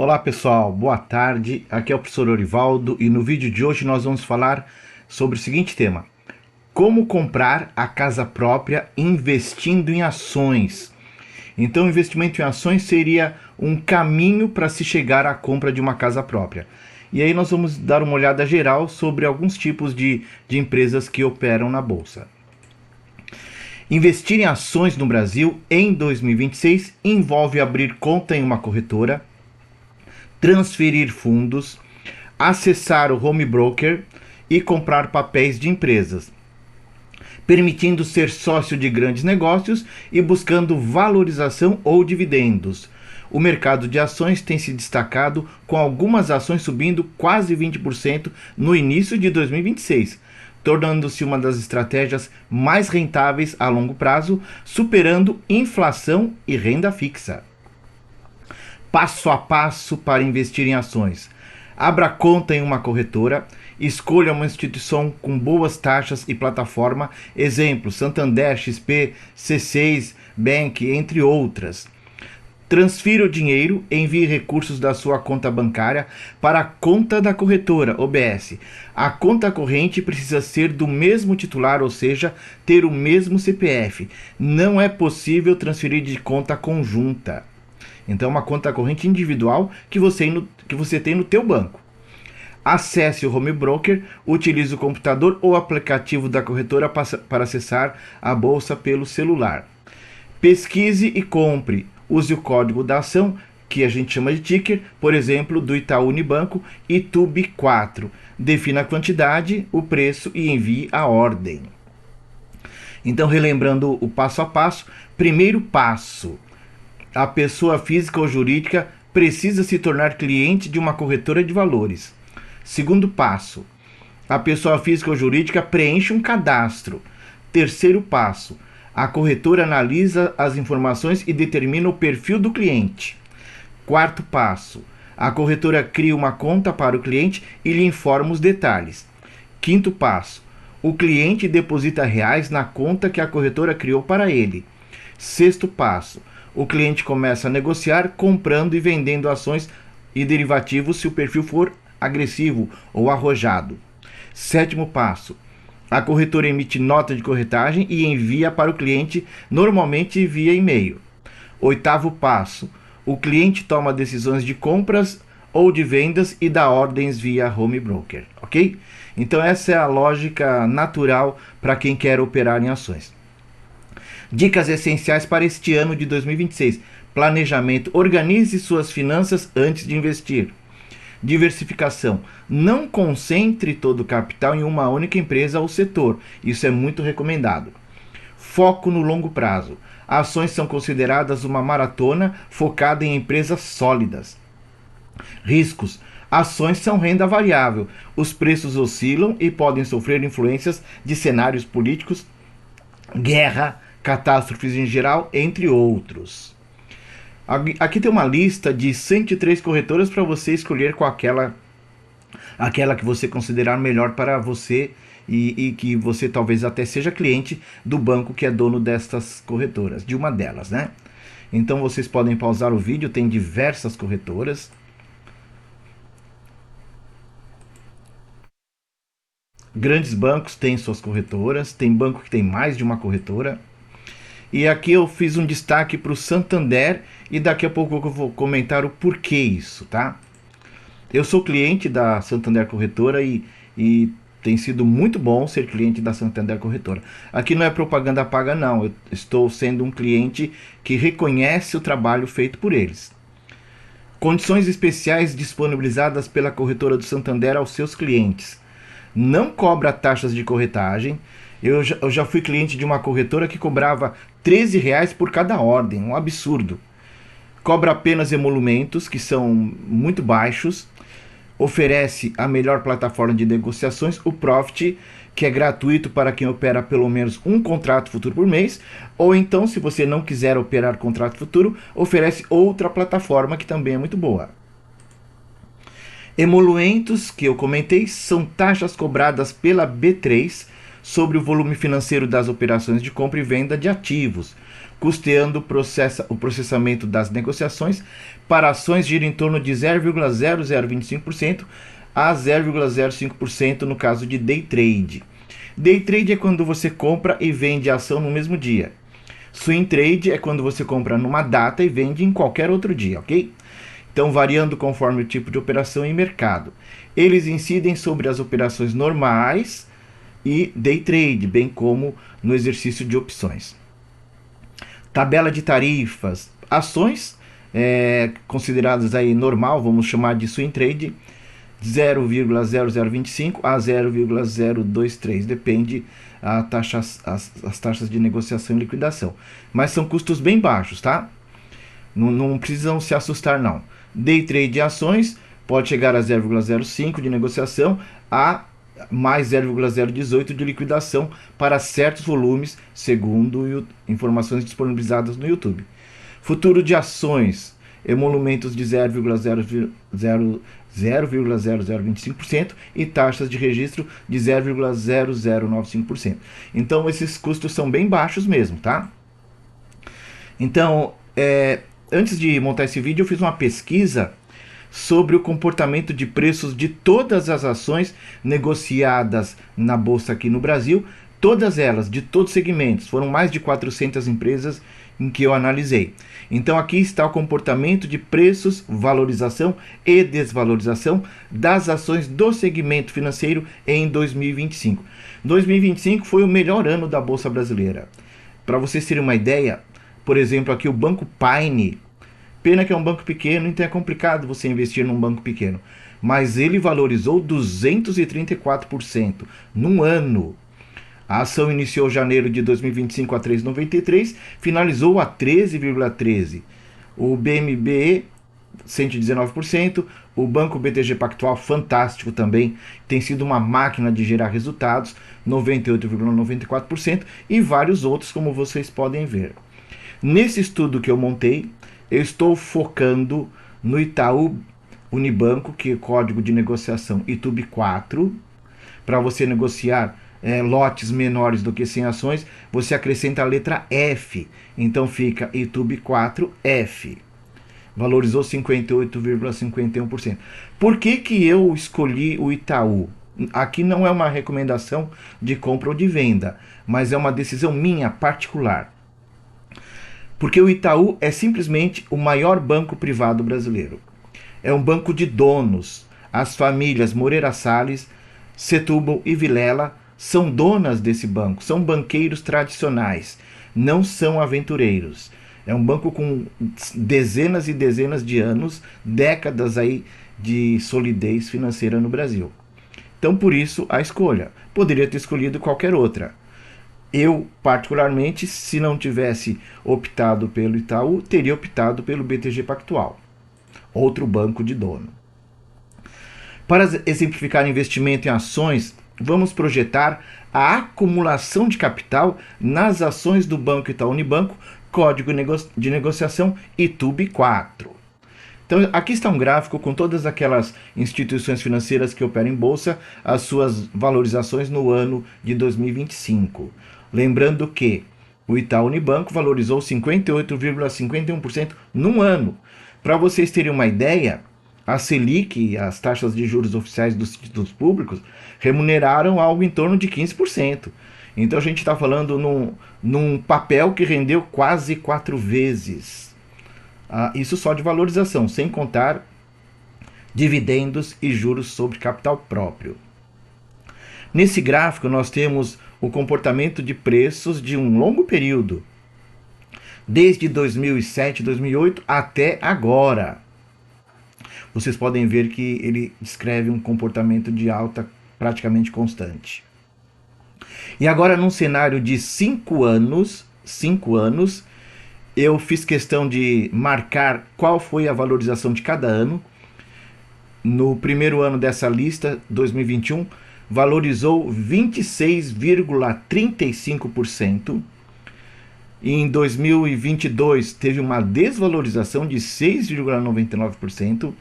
Olá pessoal, boa tarde, aqui é o professor Orivaldo e no vídeo de hoje nós vamos falar sobre o seguinte tema: como comprar a casa própria investindo em ações. Então, investimento em ações seria um caminho para se chegar à compra de uma casa própria. E aí nós vamos dar uma olhada geral sobre alguns tipos de empresas que operam na Bolsa. Investir em ações no Brasil em 2026 envolve abrir conta em uma corretora, transferir fundos, acessar o home broker e comprar papéis de empresas, permitindo ser sócio de grandes negócios e buscando valorização ou dividendos. O mercado de ações tem se destacado, com algumas ações subindo quase 20% no início de 2026, tornando-se uma das estratégias mais rentáveis a longo prazo, superando inflação e renda fixa. Passo a passo para investir em ações. Abra conta em uma corretora, escolha uma instituição com boas taxas e plataforma, exemplo, Santander, XP, C6, Bank, entre outras. Transfira o dinheiro, envie recursos da sua conta bancária para a conta da corretora, OBS. A conta corrente precisa ser do mesmo titular, ou seja, ter o mesmo CPF. Não é possível transferir de conta conjunta. Então, é uma conta corrente individual que você tem no teu banco. Acesse o home broker, utilize o computador ou aplicativo da corretora para acessar a bolsa pelo celular. Pesquise e compre. Use o código da ação, que a gente chama de ticker, por exemplo, do Itaú Unibanco, ITUB4. Defina a quantidade, o preço e envie a ordem. Então, relembrando o passo a passo, primeiro passo: a pessoa física ou jurídica precisa se tornar cliente de uma corretora de valores. Segundo passo: a pessoa física ou jurídica preenche um cadastro. Terceiro passo: a corretora analisa as informações e determina o perfil do cliente. Quarto passo: a corretora cria uma conta para o cliente e lhe informa os detalhes. Quinto passo: o cliente deposita reais na conta que a corretora criou para ele. Sexto passo: o cliente começa a negociar comprando e vendendo ações e derivativos se o perfil for agressivo ou arrojado. Sétimo passo: a corretora emite nota de corretagem e envia para o cliente, normalmente via e-mail. Oitavo passo: o cliente toma decisões de compras ou de vendas e dá ordens via home broker, ok? Então essa é a lógica natural para quem quer operar em ações. Dicas essenciais para este ano de 2026. Planejamento. Organize suas finanças antes de investir. Diversificação. Não concentre todo o capital em uma única empresa ou setor. Isso é muito recomendado. Foco no longo prazo. Ações são consideradas uma maratona focada em empresas sólidas. Riscos. Ações são renda variável. Os preços oscilam e podem sofrer influências de cenários políticos, guerra, catástrofes em geral, entre outros. Aqui tem uma lista de 103 corretoras para você escolher com aquela que você considerar melhor para você e que você talvez até seja cliente do banco que é dono destas corretoras, de uma delas, né? Então vocês podem pausar o vídeo, tem diversas corretoras. Grandes bancos têm suas corretoras, tem banco que tem mais de uma corretora. E aqui eu fiz um destaque para o Santander e daqui a pouco eu vou comentar o porquê isso, tá? Eu sou cliente da Santander Corretora e tem sido muito bom ser cliente da Santander Corretora. Aqui não é propaganda paga não, eu estou sendo um cliente que reconhece o trabalho feito por eles. Condições especiais disponibilizadas pela Corretora do Santander aos seus clientes. Não cobra taxas de corretagem. Eu já fui cliente de uma corretora que cobrava R$13 por cada ordem, um absurdo. Cobra apenas emolumentos, que são muito baixos. Oferece a melhor plataforma de negociações, o Profit, que é gratuito para quem opera pelo menos um contrato futuro por mês. Ou então, se você não quiser operar contrato futuro, oferece outra plataforma que também é muito boa. Emolumentos, que eu comentei, são taxas cobradas pela B3 sobre o volume financeiro das operações de compra e venda de ativos, custeando o processamento das negociações para ações gira em torno de 0,0025% a 0,05% no caso de day trade. Day trade é quando você compra e vende a ação no mesmo dia. Swing trade é quando você compra numa data e vende em qualquer outro dia, ok? Então, variando conforme o tipo de operação e mercado. Eles incidem sobre as operações normais e day trade, bem como no exercício de opções. Tabela de tarifas. Ações consideradas aí normal, vamos chamar de swing trade, 0,0025 a 0,023, depende as taxas de negociação e liquidação. Mas são custos bem baixos, tá? Não precisam se assustar, não. Day trade de ações pode chegar a 0,05 de negociação a mais 0,018 de liquidação para certos volumes, segundo informações disponibilizadas no YouTube. Futuro de ações, emolumentos de 0,0025% e taxas de registro de 0,0095%. Então, esses custos são bem baixos mesmo, tá? Então, antes de montar esse vídeo, eu fiz uma pesquisa sobre o comportamento de preços de todas as ações negociadas na bolsa aqui no Brasil, todas elas, de todos os segmentos. Foram mais de 400 empresas em que eu analisei. Então aqui está o comportamento de preços, valorização e desvalorização das ações do segmento financeiro em 2025. 2025 foi o melhor ano da bolsa brasileira. Para vocês terem uma ideia, por exemplo, aqui o Banco Paine, pena que é um banco pequeno, então é complicado você investir num banco pequeno, mas ele valorizou 234% num ano. A ação iniciou janeiro de 2025 a 3,93, finalizou a 13,13. O BMBE, 119%, o Banco BTG Pactual, fantástico também, tem sido uma máquina de gerar resultados, 98,94%, e vários outros, como vocês podem ver. Nesse estudo que eu montei, eu estou focando no Itaú Unibanco, que é o código de negociação ITUB4. Para você negociar lotes menores do que 100 ações, você acrescenta a letra F. Então fica ITUB4F. Valorizou 58,51%. Por que eu escolhi o Itaú? Aqui não é uma recomendação de compra ou de venda, mas é uma decisão minha particular. Porque o Itaú é simplesmente o maior banco privado brasileiro. É um banco de donos. As famílias Moreira Salles, Setúbal e Vilela são donas desse banco. São banqueiros tradicionais, não são aventureiros. É um banco com dezenas e dezenas de anos, décadas aí de solidez financeira no Brasil. Então, por isso, a escolha. Poderia ter escolhido qualquer outra. Eu, particularmente, se não tivesse optado pelo Itaú, teria optado pelo BTG Pactual, outro banco de dono. Para exemplificar investimento em ações, vamos projetar a acumulação de capital nas ações do Banco Itaú Unibanco, código de negociação ITUB4. Então, aqui está um gráfico com todas aquelas instituições financeiras que operam em bolsa, as suas valorizações no ano de 2025. Lembrando que o Itaú Unibanco valorizou 58,51% num ano. Para vocês terem uma ideia, a Selic, as taxas de juros oficiais dos títulos públicos, remuneraram algo em torno de 15%. Então a gente está falando num papel que rendeu quase 4 vezes. Isso só de valorização, sem contar dividendos e juros sobre capital próprio. Nesse gráfico nós temos o comportamento de preços de um longo período, desde 2007, 2008 até agora. Vocês podem ver que ele descreve um comportamento de alta praticamente constante. E agora, num cenário de 5 anos, eu fiz questão de marcar qual foi a valorização de cada ano. No primeiro ano dessa lista, 2021, valorizou 26,35%. E em 2022 teve uma desvalorização de 6,99%.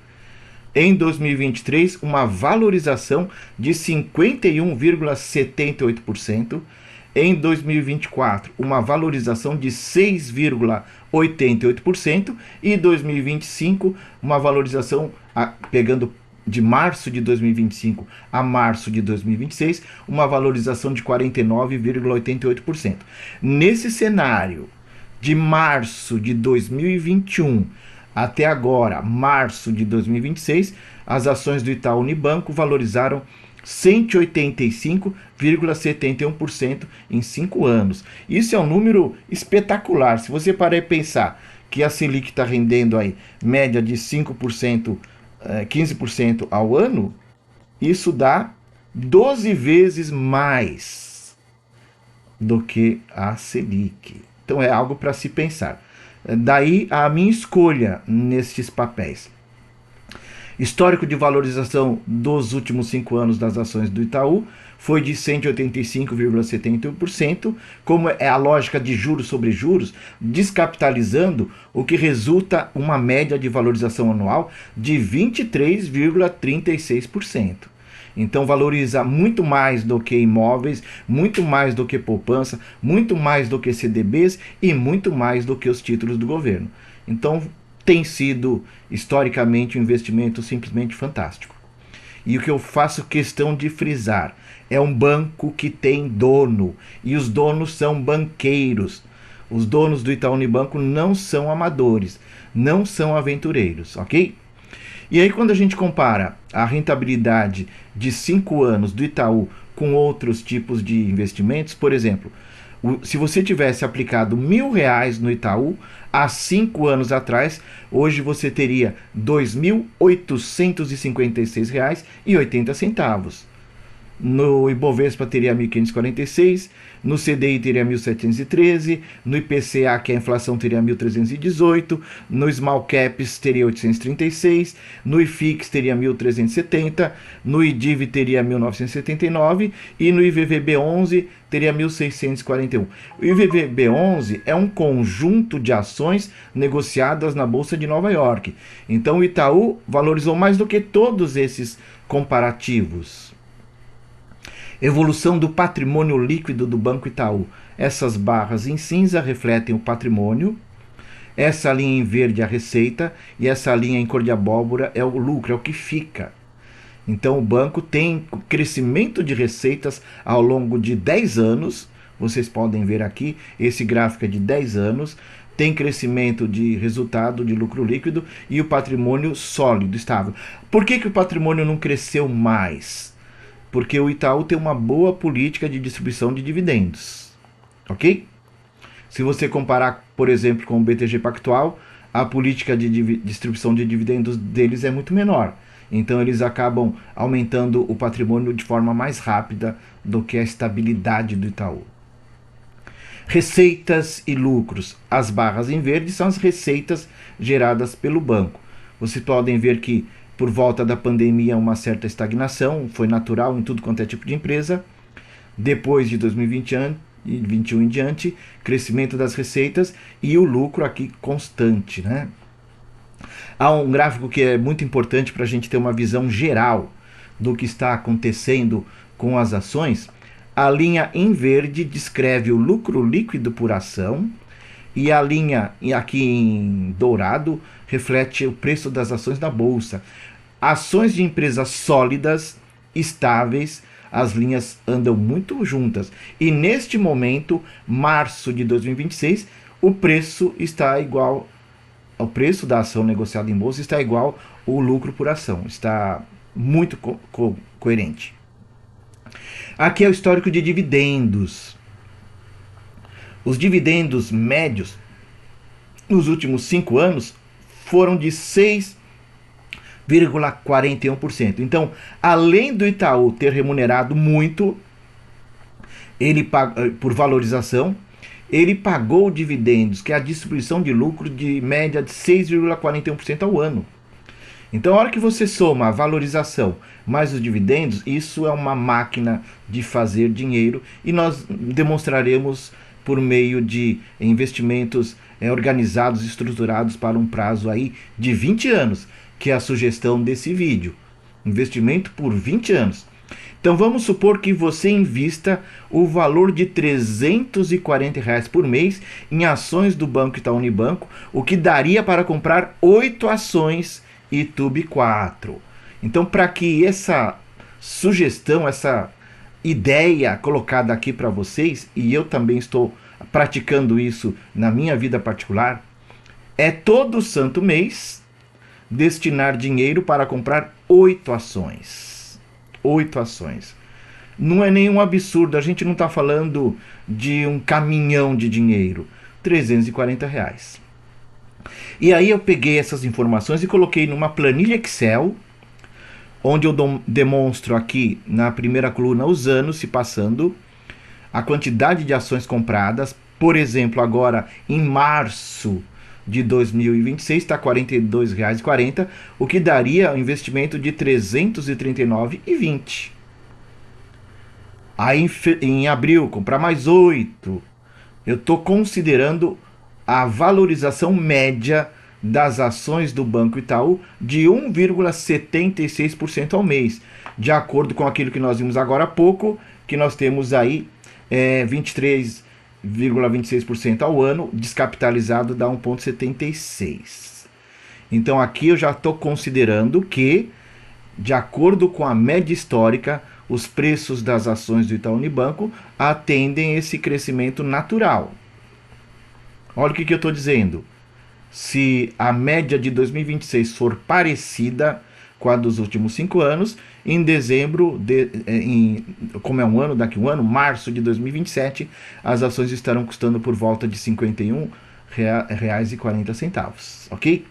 Em 2023, uma valorização de 51,78%. Em 2024, uma valorização de 6,88%. E 2025, uma valorização, pegando de março de 2025 a março de 2026, uma valorização de 49,88%. Nesse cenário, de março de 2021 até agora, março de 2026, as ações do Itaú Unibanco valorizaram 185,71% em 5 anos. Isso é um número espetacular. Se você parar e pensar que a Selic está rendendo aí média de 5%, 15% ao ano, isso dá 12 vezes mais do que a Selic. Então é algo para se pensar. Daí a minha escolha nestes papéis. Histórico de valorização dos últimos 5 anos das ações do Itaú foi de 185,71%, como é a lógica de juros sobre juros, descapitalizando, o que resulta uma média de valorização anual de 23,36%. Então valoriza muito mais do que imóveis, muito mais do que poupança, muito mais do que CDBs e muito mais do que os títulos do governo. Então tem sido historicamente um investimento simplesmente fantástico. E o que eu faço questão de frisar é um banco que tem dono, e os donos são banqueiros. Os donos do Itaú Unibanco não são amadores, não são aventureiros, ok? E aí quando a gente compara a rentabilidade de 5 anos do Itaú com outros tipos de investimentos, por exemplo, se você tivesse aplicado R$ 1.000 no Itaú há 5 anos atrás, hoje você teria R$ 2.856,80. No Ibovespa teria 1.546, no CDI teria 1.713, no IPCA, que é a inflação, teria 1.318, no Small Caps teria 836, no IFIX teria 1.370, no IDIV teria 1.979 e no IVVB11 teria 1.641. O IVVB11 é um conjunto de ações negociadas na Bolsa de Nova York. Então o Itaú valorizou mais do que todos esses comparativos. Evolução do patrimônio líquido do Banco Itaú. Essas barras em cinza refletem o patrimônio, essa linha em verde é a receita e essa linha em cor de abóbora é o lucro, é o que fica. Então o banco tem crescimento de receitas ao longo de 10 anos, vocês podem ver aqui, esse gráfico é de 10 anos, tem crescimento de resultado de lucro líquido e o patrimônio sólido, estável. Por que o patrimônio não cresceu mais? Porque o Itaú tem uma boa política de distribuição de dividendos, ok? Se você comparar, por exemplo, com o BTG Pactual, a política de distribuição de dividendos deles é muito menor. Então eles acabam aumentando o patrimônio de forma mais rápida do que a estabilidade do Itaú. Receitas e lucros. As barras em verde são as receitas geradas pelo banco. Vocês podem ver que por volta da pandemia uma certa estagnação, foi natural em tudo quanto é tipo de empresa. Depois de 2021 em diante, crescimento das receitas e o lucro aqui constante, né? Há um gráfico que é muito importante para a gente ter uma visão geral do que está acontecendo com as ações. A linha em verde descreve o lucro líquido por ação e a linha aqui em dourado reflete o preço das ações da bolsa. Ações de empresas sólidas, estáveis, as linhas andam muito juntas. E neste momento, março de 2026, o preço está igual, o preço da ação negociada em bolsa está igual ao lucro por ação. Está muito coerente. Aqui é o histórico de dividendos. Os dividendos médios nos últimos 5 anos foram de 6,41%. Então, além do Itaú ter remunerado muito, ele por valorização, ele pagou dividendos, que é a distribuição de lucro de média de 6,41% ao ano. Então, a hora que você soma a valorização mais os dividendos, isso é uma máquina de fazer dinheiro e nós demonstraremos por meio de investimentos organizados, estruturados para um prazo aí de 20 anos, que é a sugestão desse vídeo. Investimento por 20 anos. Então vamos supor que você invista o valor de R$ 340 por mês em ações do Banco Itaú Unibanco, o que daria para comprar 8 ações ITUB4. Então, para que essa sugestão, essa ideia colocada aqui para vocês, e eu também estou praticando isso na minha vida particular, é todo santo mês destinar dinheiro para comprar 8 ações. 8 ações. Não é nenhum absurdo, a gente não está falando de um caminhão de dinheiro. R$ 340. E aí eu peguei essas informações e coloquei numa planilha Excel, onde eu demonstro aqui na primeira coluna os anos se passando, a quantidade de ações compradas. Por exemplo, agora em março de 2026 está R$ 42,40, o que daria um investimento de R$ 339,20. Aí em abril, comprar mais 8. Eu estou considerando a valorização média das ações do Banco Itaú de 1,76% ao mês, de acordo com aquilo que nós vimos agora há pouco, que nós temos aí 23,26% ao ano, descapitalizado dá 1,76. Então aqui eu já estou considerando que, de acordo com a média histórica, os preços das ações do Itaú Unibanco atendem esse crescimento natural. Olha o que eu estou dizendo. Se a média de 2026 for parecida com a dos últimos 5 anos, em dezembro, como é um ano, daqui um ano, março de 2027, as ações estarão custando por volta de R$ 51,40, ok?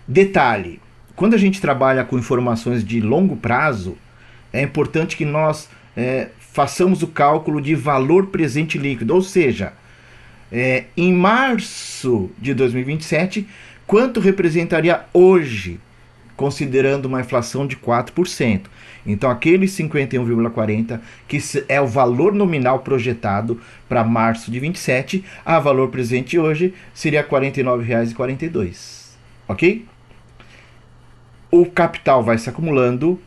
Detalhe, quando a gente trabalha com informações de longo prazo, é importante que nós façamos o cálculo de valor presente líquido, ou seja, em março de 2027, quanto representaria hoje, considerando uma inflação de 4%. Então, aquele 51,40, que é o valor nominal projetado para março de 27, a valor presente hoje seria R$ 49,42. Ok? O capital vai se acumulando.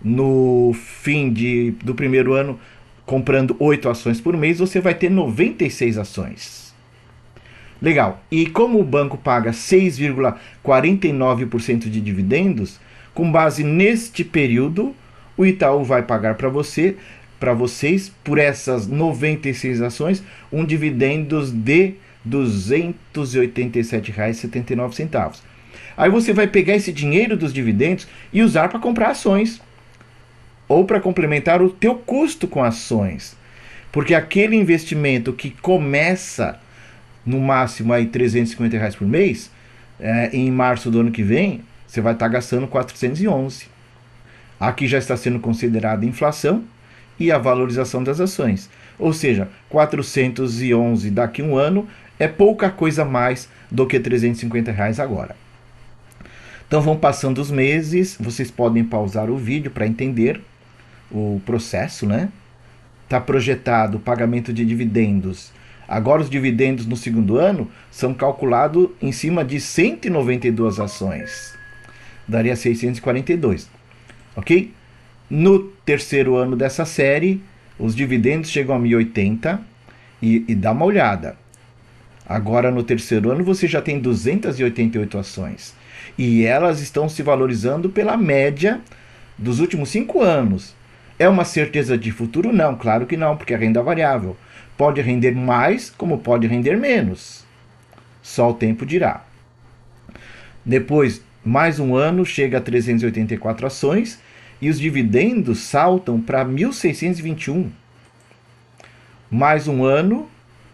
No fim do primeiro ano, comprando 8 ações por mês, você vai ter 96 ações. Legal. E como o banco paga 6,49% de dividendos, com base neste período, o Itaú vai pagar para vocês, por essas 96 ações, um dividendos de R$ 287,79. Aí você vai pegar esse dinheiro dos dividendos e usar para comprar ações, ou para complementar o teu custo com ações. Porque aquele investimento que começa no máximo aí R$ 350 por mês, em março do ano que vem, você vai estar gastando 411. Aqui já está sendo considerada inflação e a valorização das ações. Ou seja, 411 daqui a um ano é pouca coisa mais do que R$ 350 agora. Então vão passando os meses, vocês podem pausar o vídeo para entender o processo, né? Está projetado o pagamento de dividendos. Agora os dividendos no segundo ano são calculados em cima de 192 ações. Daria 642, ok? No terceiro ano dessa série, os dividendos chegam a 1080 e dá uma olhada. Agora no terceiro ano você já tem 288 ações. E elas estão se valorizando pela média dos últimos 5 anos. É uma certeza de futuro? Não, claro que não, porque é renda variável. Pode render mais, como pode render menos. Só o tempo dirá. Depois, mais um ano, chega a 384 ações e os dividendos saltam para 1.621. Mais um ano,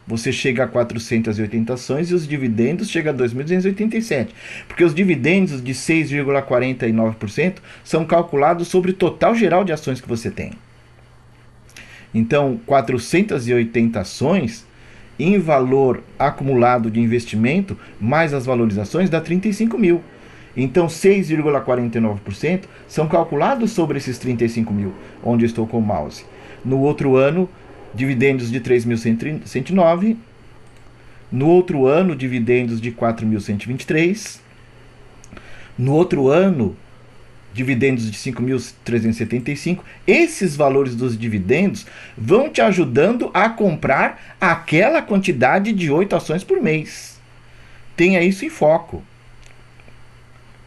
você chega a 480 ações e os dividendos chegam a 2.287. Porque os dividendos de 6,49% são calculados sobre o total geral de ações que você tem. Então, 480 ações em valor acumulado de investimento, mais as valorizações, dá 35 mil. Então, 6,49% são calculados sobre esses 35 mil, onde eu estou com o mouse. No outro ano, dividendos de 3.109. No outro ano, dividendos de 4.123. No outro ano, dividendos de 5.375. Esses valores dos dividendos vão te ajudando a comprar aquela quantidade de 8 ações por mês. Tenha isso em foco.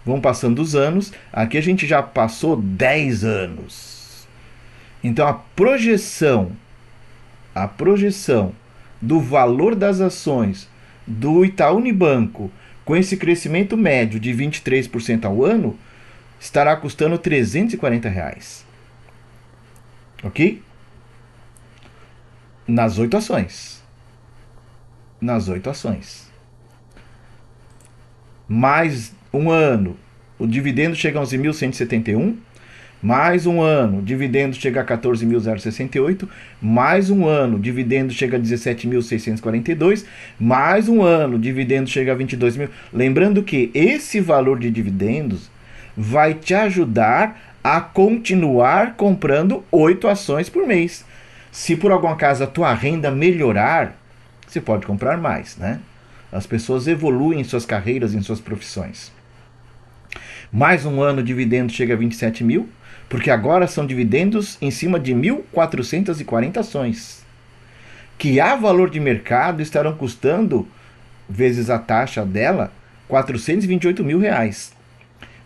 Vão passando os anos, aqui a gente já passou 10 anos. Então a projeção do valor das ações do Itaú Unibanco com esse crescimento médio de 23% ao ano estará custando R$340. Ok? Nas 8 ações. Nas 8 ações. Mais um ano, o dividendo chega a 11.171. Mais um ano, dividendo chega a 14.068. Mais um ano, dividendo chega a 17.642. Mais um ano, dividendo chega a 22.000. Lembrando que esse valor de dividendos vai te ajudar a continuar comprando 8 ações por mês. Se por algum acaso a tua renda melhorar, você pode comprar mais, né? As pessoas evoluem em suas carreiras, em suas profissões. Mais um ano, dividendo chega a 27 mil, porque agora são dividendos em cima de 1.440 ações, que a valor de mercado estarão custando, vezes a taxa dela, R$428 mil.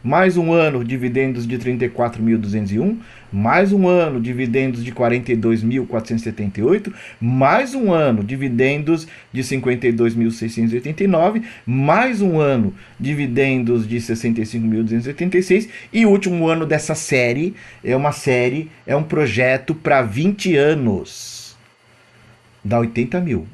Mais um ano, dividendos de 34.201, mais um ano, dividendos de 42.478, mais um ano, dividendos de 52.689, mais um ano, dividendos de 65.286, e o último ano dessa série, é um projeto para 20 anos, dá 80 mil.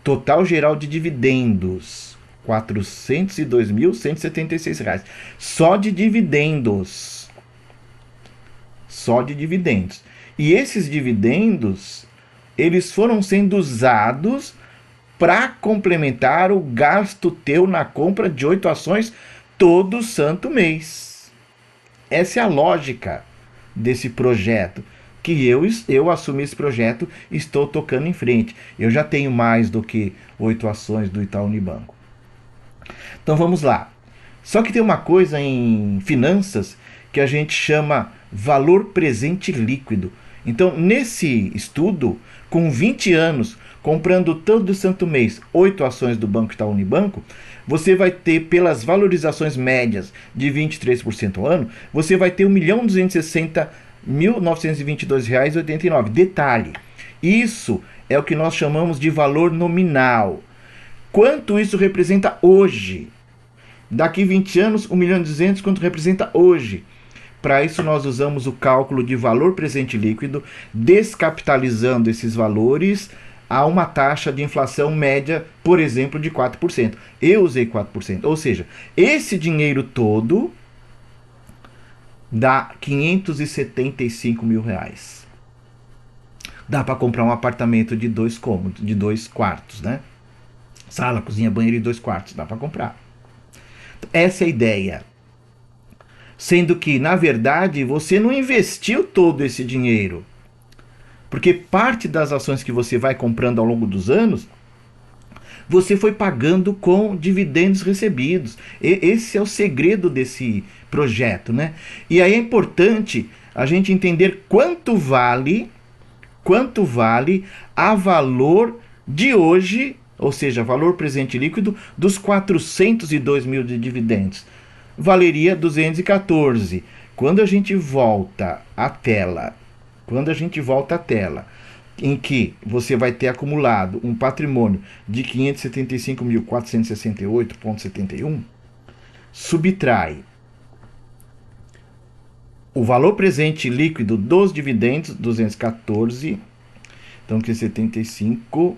Total geral de dividendos, R$402.176. Só de dividendos. Só de dividendos. E esses dividendos, eles foram sendo usados para complementar o gasto teu na compra de 8 ações todo santo mês. Essa é a lógica desse projeto. Que eu assumi esse projeto e estou tocando em frente. Eu já tenho mais do que 8 ações do Itaú Unibanco. Então vamos lá. Só que tem uma coisa em finanças que a gente chama valor presente líquido. Então, nesse estudo, com 20 anos, comprando todo santo mês 8 ações do Banco Itaú Unibanco, você vai ter, pelas valorizações médias de 23% ao ano, você vai ter R$1.260.922,89. Detalhe, isso é o que nós chamamos de valor nominal. Quanto isso representa hoje? Daqui 20 anos, 1.200.000, quanto representa hoje? Para isso, nós usamos o cálculo de valor presente líquido, descapitalizando esses valores a uma taxa de inflação média, por exemplo, de 4%. Eu usei 4%. Ou seja, esse dinheiro todo dá R$575 mil. Dá para comprar um apartamento de 2 cômodos, de 2 quartos, né? Sala, cozinha, banheiro e 2 quartos. Dá para comprar. Essa é a ideia. Sendo que, na verdade, você não investiu todo esse dinheiro. Porque parte das ações que você vai comprando ao longo dos anos, você foi pagando com dividendos recebidos. Esse é o segredo desse projeto, né? E aí é importante a gente entender quanto vale a valor de hoje, ou seja, valor presente líquido dos 402 mil de dividendos. Valeria 214. Quando a gente volta à tela, em que você vai ter acumulado um patrimônio de 575.468,71, subtrai o valor presente líquido dos dividendos, 214, então que 75,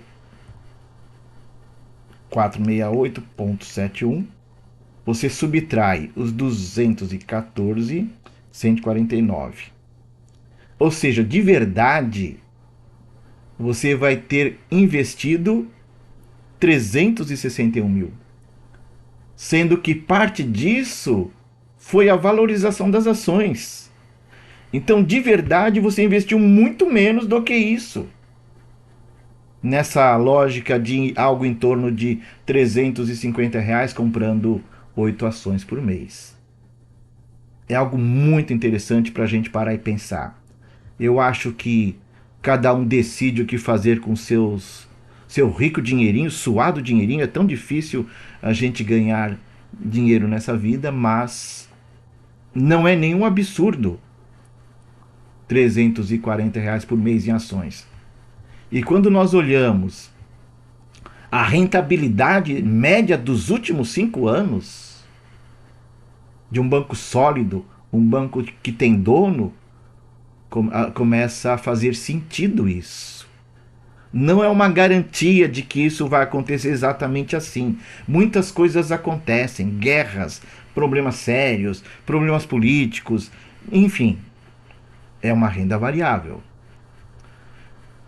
468,71, você subtrai os 214, 149. Ou seja, de verdade, você vai ter investido 361 mil. Sendo que parte disso foi a valorização das ações. Então, de verdade, você investiu muito menos do que isso. nessa lógica de algo em torno de R$ 350 comprando 8 ações por mês. É algo muito interessante para a gente parar e pensar. Eu acho que cada um decide o que fazer com seu rico dinheirinho, suado dinheirinho. É tão difícil a gente ganhar dinheiro nessa vida, mas não é nenhum absurdo R$ 340 por mês em ações. E quando nós olhamos a rentabilidade média dos últimos 5 anos de um banco sólido, um banco que tem dono, começa a fazer sentido isso. Não é uma garantia de que isso vai acontecer exatamente assim. Muitas coisas acontecem, guerras, problemas sérios, problemas políticos, enfim, é uma renda variável.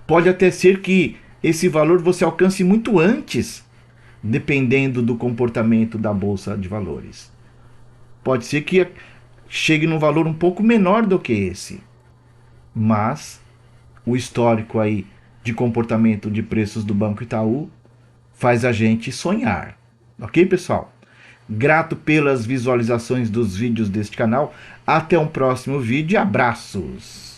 Pode até ser que esse valor você alcance muito antes, dependendo do comportamento da bolsa de valores. Pode ser que chegue num valor um pouco menor do que esse, mas o histórico aí de comportamento de preços do Banco Itaú faz a gente sonhar. Ok, pessoal? Grato pelas visualizações dos vídeos deste canal. Até um próximo vídeo e abraços!